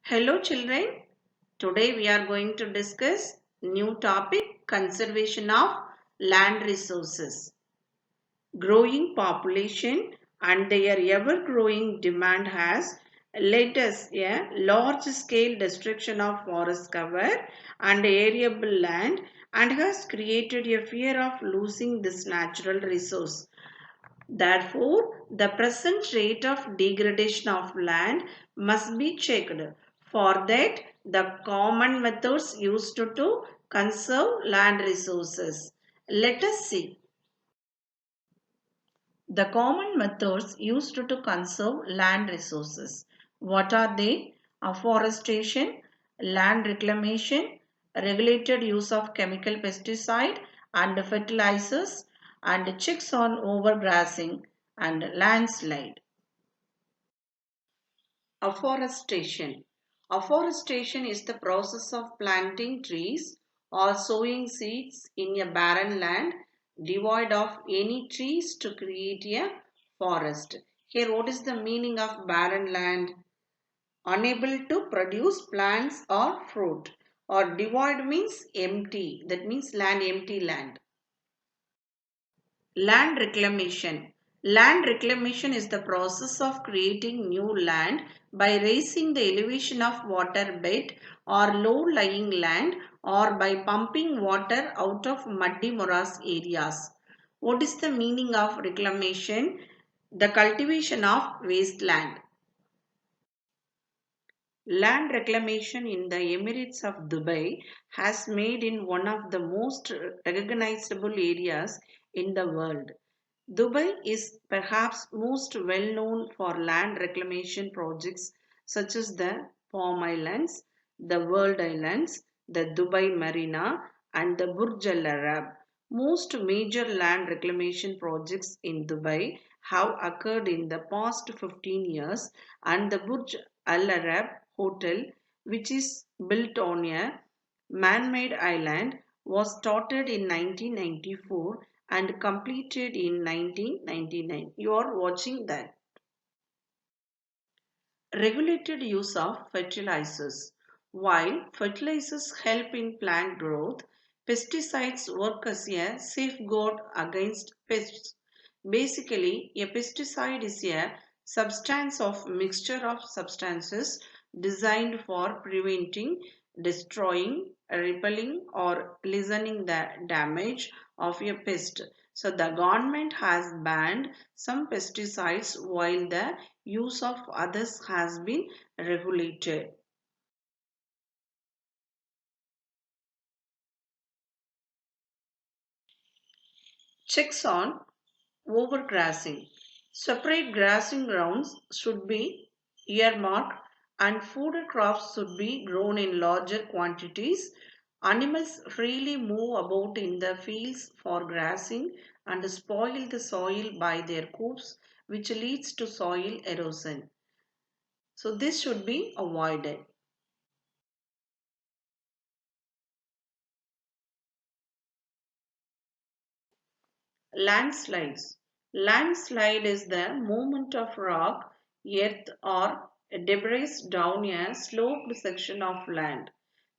Hello children, today we are going to discuss new topic conservation of land resources. Growing population and their ever growing demand has led us a large scale destruction of forest cover and arable land and has created a fear of losing this natural resource. Therefore, the present rate of degradation of land must be checked. For that, the common methods used to conserve land resources. Let us see. The common methods used to conserve land resources. What are they? Afforestation, land reclamation, regulated use of chemical pesticide and fertilizers, and checks on overgrazing and landslide. Afforestation. Afforestation is the process of planting trees or sowing seeds in a barren land devoid of any trees to create a forest. Here, what is the meaning of barren land? Unable to produce plants or fruit. Or devoid means empty. That means empty land. Land reclamation. Land reclamation is the process of creating new land by raising the elevation of water bed or low-lying land or by pumping water out of muddy morass areas. What is the meaning of reclamation? The cultivation of wasteland. Land reclamation in the Emirates of Dubai has made in one of the most recognizable areas in the world. Dubai is perhaps most well known for land reclamation projects such as the Palm Islands, the World Islands, the Dubai Marina, and the Burj Al Arab. Most major land reclamation projects in Dubai have occurred in the past 15 years, and the Burj Al Arab Hotel, which is built on a man made island, was started in 1994 and completed in 1999. You are watching that. Regulated use of fertilizers. While fertilizers help in plant growth, pesticides work as a safeguard against pests. Basically, a pesticide is a substance of mixture of substances designed for preventing, destroying, repelling, or lessening the damage of a pest. So the government has banned some pesticides while the use of others has been regulated. Checks on overgrazing. Separate grazing grounds should be earmarked and food crops should be grown in larger quantities. Animals freely move about in the fields for grazing and spoil the soil by their hooves, which leads to soil erosion. So this should be avoided. Landslides. Landslide is the movement of rock, earth, or debris down a sloped section of land.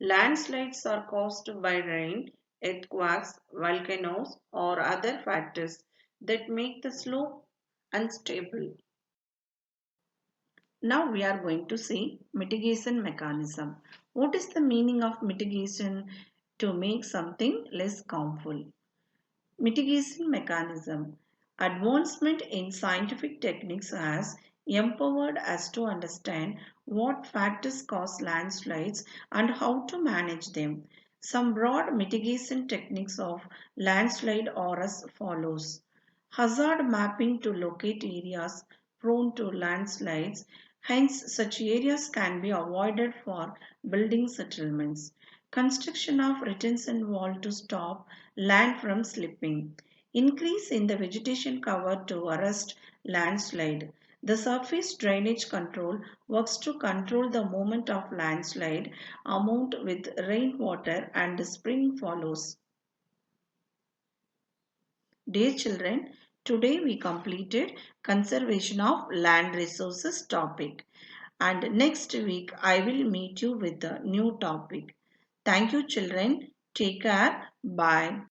Landslides are caused by rain, earthquakes, volcanoes, or other factors that make the slope unstable. Now we are going to see mitigation mechanism. What is the meaning of mitigation? To make something less harmful. Mitigation mechanism. Advancement in scientific techniques has empowered us to understand what factors cause landslides and how to manage them. Some broad mitigation techniques of landslide are as follows. Hazard mapping to locate areas prone to landslides. Hence, such areas can be avoided for building settlements. Construction of retention wall to stop land from slipping. Increase in the vegetation cover to arrest landslide. The surface drainage control works to control the movement of landslide amount with rainwater and spring follows. Dear children, today we completed conservation of land resources topic. and next week I will meet you with a new topic. Thank you, children. Take care. Bye.